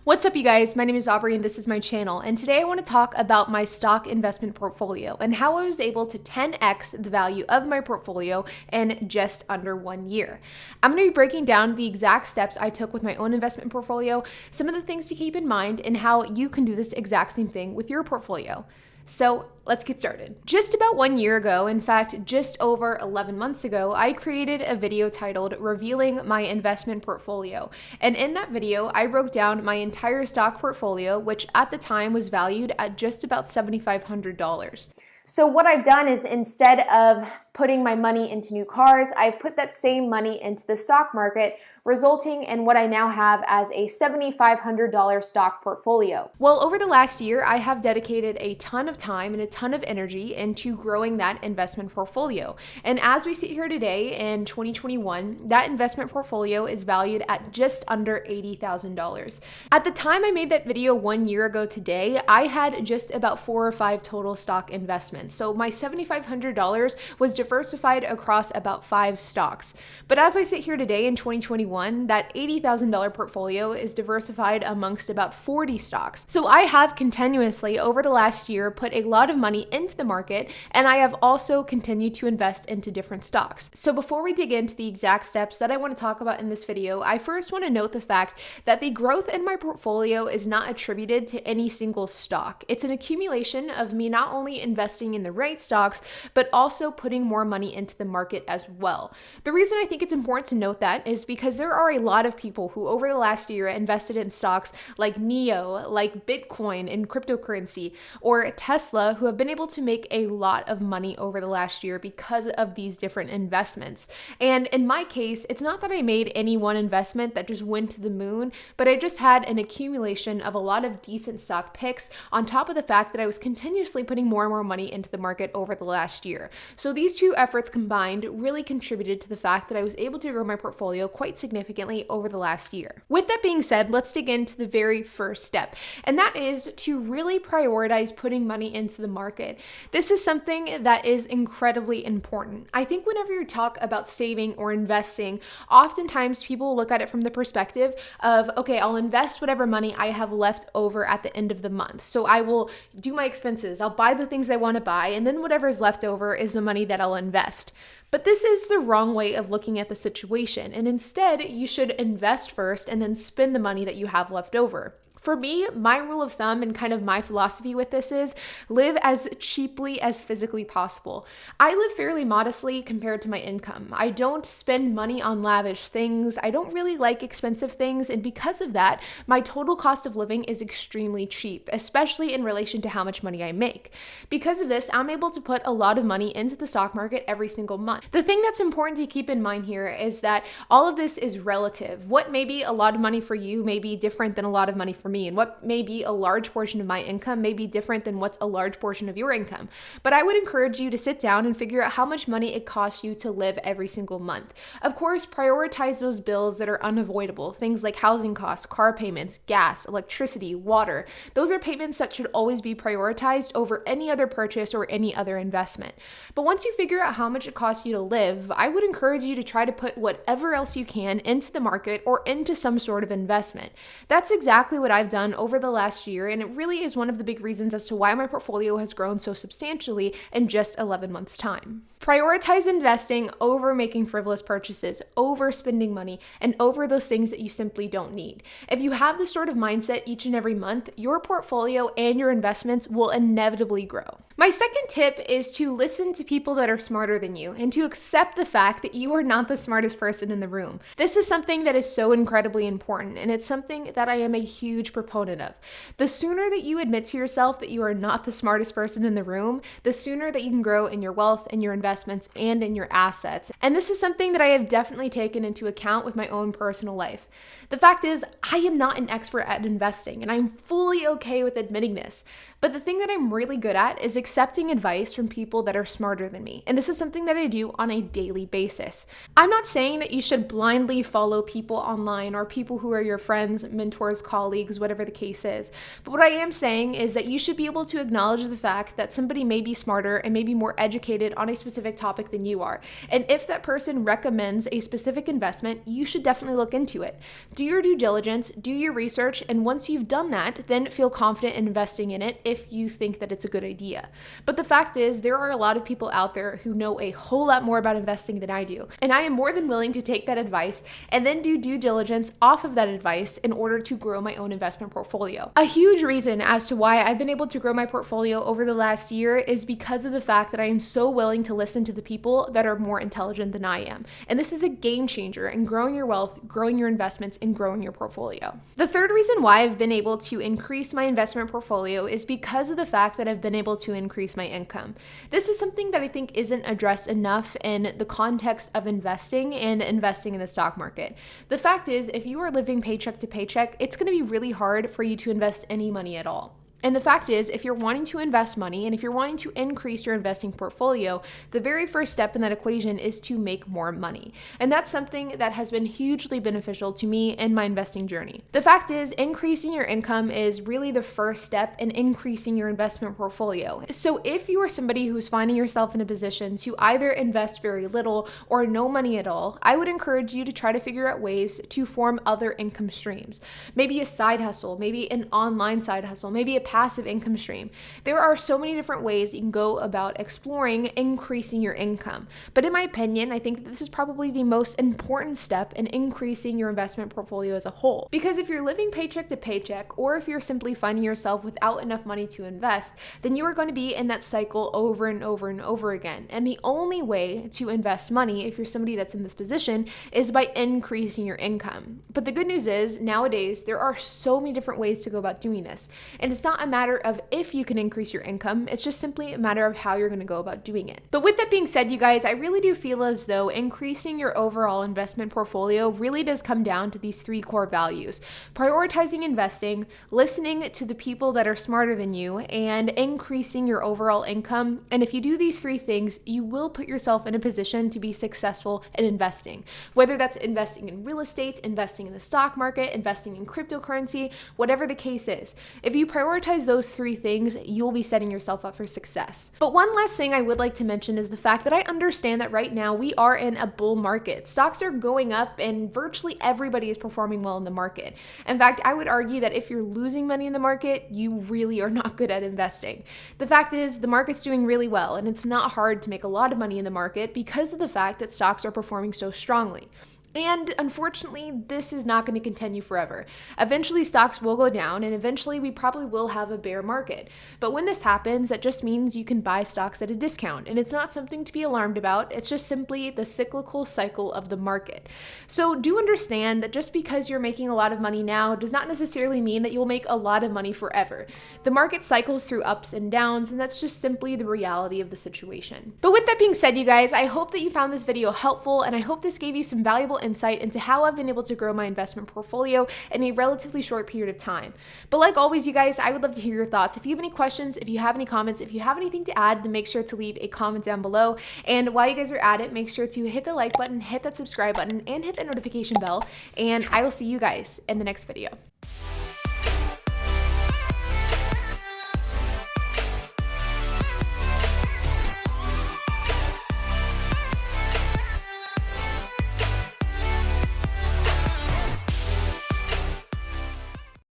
What's up, you guys? My name is Aubrey and this is my channel, and today I want to talk about my stock investment portfolio and how I was able to 10x the value of my portfolio in just under 1 year. I'm going to be breaking down the exact steps I took with my own investment portfolio, some of the things to keep in mind, and how you can do this exact same thing with your portfolio. So let's get started. Just about 1 year ago, in fact, just over 11 months ago, I created a video titled Revealing My Investment Portfolio. And in that video, I broke down my entire stock portfolio, which at the time was valued at just about $7,500. So what I've done is, instead of putting my money into new cars, I've put that same money into the stock market, resulting in what I now have as a $7,500 stock portfolio. Well, over the last year, I have dedicated a ton of time and a ton of energy into growing that investment portfolio. And as we sit here today in 2021, that investment portfolio is valued at just under $80,000. At the time I made that video 1 year ago today, I had just about 4 or 5 total stock investments. So my $7,500 was diversified across about 5 stocks. But as I sit here today in 2021, that $80,000 portfolio is diversified amongst about 40 stocks. So I have continuously over the last year put a lot of money into the market, and I have also continued to invest into different stocks. So before we dig into the exact steps that I want to talk about in this video, I first want to note the fact that the growth in my portfolio is not attributed to any single stock. It's an accumulation of me not only investing in the right stocks, but also putting more money into the market as well. The reason I think it's important to note that is because there are a lot of people who over the last year invested in stocks like NIO, like Bitcoin and cryptocurrency, or Tesla, who have been able to make a lot of money over the last year because of these different investments. And in my case, it's not that I made any one investment that just went to the moon, but I just had an accumulation of a lot of decent stock picks on top of the fact that I was continuously putting more and more money into the market over the last year. So these two efforts combined really contributed to the fact that I was able to grow my portfolio quite significantly over the last year. With that being said, let's dig into the very first step, and that is to really prioritize putting money into the market. This is something that is incredibly important. I think whenever you talk about saving or investing, oftentimes people look at it from the perspective of, okay, I'll invest whatever money I have left over at the end of the month. So I will do my expenses, I'll buy the things I want to buy, and then whatever's left over is the money that I'll invest. But this is the wrong way of looking at the situation, and instead you should invest first and then spend the money that you have left over. For me, my rule of thumb and kind of my philosophy with this is live as cheaply as physically possible. I live fairly modestly compared to my income. I don't spend money on lavish things. I don't really like expensive things. And because of that, my total cost of living is extremely cheap, especially in relation to how much money I make. Because of this, I'm able to put a lot of money into the stock market every single month. The thing that's important to keep in mind here is that all of this is relative. What may be a lot of money for you may be different than a lot of money for me, and what may be a large portion of my income may be different than what's a large portion of your income. But I would encourage you to sit down and figure out how much money it costs you to live every single month. Of course, prioritize those bills that are unavoidable, things like housing costs, car payments, gas, electricity, water. Those are payments that should always be prioritized over any other purchase or any other investment. But once you figure out how much it costs you to live, I would encourage you to try to put whatever else you can into the market or into some sort of investment. That's exactly what I've done over the last year, and it really is one of the big reasons as to why my portfolio has grown so substantially in just 11 months' time. Prioritize investing over making frivolous purchases, over spending money, and over those things that you simply don't need. If you have this sort of mindset each and every month, your portfolio and your investments will inevitably grow. My second tip is to listen to people that are smarter than you and to accept the fact that you are not the smartest person in the room. This is something that is so incredibly important, and it's something that I am a huge proponent of. The sooner that you admit to yourself that you are not the smartest person in the room, the sooner that you can grow in your wealth, in your investments, and in your assets. And this is something that I have definitely taken into account with my own personal life. The fact is, I am not an expert at investing, and I'm fully okay with admitting this. But the thing that I'm really good at is accepting advice from people that are smarter than me. And this is something that I do on a daily basis. I'm not saying that you should blindly follow people online or people who are your friends, mentors, colleagues, whatever the case is. But what I am saying is that you should be able to acknowledge the fact that somebody may be smarter and may be more educated on a specific topic than you are. And if that person recommends a specific investment, you should definitely look into it. Do your due diligence, do your research, and once you've done that, then feel confident in investing in it if you think that it's a good idea. But the fact is, there are a lot of people out there who know a whole lot more about investing than I do. And I am more than willing to take that advice and then do due diligence off of that advice in order to grow my own investment portfolio. A huge reason as to why I've been able to grow my portfolio over the last year is because of the fact that I am so willing to listen to the people that are more intelligent than I am. And this is a game changer in growing your wealth, growing your investments, and growing your portfolio. The third reason why I've been able to increase my investment portfolio is because of the fact that I've been able to increase my income. This is something that I think isn't addressed enough in the context of investing and investing in the stock market. The fact is, if you are living paycheck to paycheck, it's going to be really hard for you to invest any money at all. And the fact is, if you're wanting to invest money and if you're wanting to increase your investing portfolio, the very first step in that equation is to make more money. And that's something that has been hugely beneficial to me in my investing journey. The fact is, increasing your income is really the first step in increasing your investment portfolio. So if you are somebody who's finding yourself in a position to either invest very little or no money at all, I would encourage you to try to figure out ways to form other income streams. Maybe a side hustle, maybe an online side hustle, maybe a passive income stream. There are so many different ways you can go about exploring increasing your income. But in my opinion, I think that this is probably the most important step in increasing your investment portfolio as a whole. Because if you're living paycheck to paycheck, or if you're simply finding yourself without enough money to invest, then you are going to be in that cycle over and over and over again. And the only way to invest money, if you're somebody that's in this position, is by increasing your income. But the good news is, nowadays, there are so many different ways to go about doing this. And it's not a matter of if you can increase your income, it's just simply a matter of how you're going to go about doing it. But with that being said, you guys, I really do feel as though increasing your overall investment portfolio really does come down to these three core values: prioritizing investing, listening to the people that are smarter than you, and increasing your overall income. And if you do these three things, you will put yourself in a position to be successful in investing, whether that's investing in real estate, investing in the stock market, investing in cryptocurrency, whatever the case is. If you prioritize those three things, you'll be setting yourself up for success. But one last thing I would like to mention is the fact that I understand that right now we are in a bull market. Stocks are going up and virtually everybody is performing well in the market. In fact, I would argue that if you're losing money in the market, you really are not good at investing. The fact is, the market's doing really well, and it's not hard to make a lot of money in the market because of the fact that stocks are performing so strongly. And unfortunately, this is not going to continue forever. Eventually, stocks will go down, and eventually we probably will have a bear market. But when this happens, that just means you can buy stocks at a discount, and it's not something to be alarmed about. It's just simply the cyclical cycle of the market. So do understand that just because you're making a lot of money now does not necessarily mean that you'll make a lot of money forever. The market cycles through ups and downs, and that's just simply the reality of the situation. But with that being said, you guys, I hope that you found this video helpful, and I hope this gave you some valuable insight into how I've been able to grow my investment portfolio in a relatively short period of time. But like always, you guys, I would love to hear your thoughts. If you have any questions, if you have any comments, if you have anything to add, then make sure to leave a comment down below. And while you guys are at it, make sure to hit the like button, hit that subscribe button, and hit that notification bell. And I will see you guys in the next video.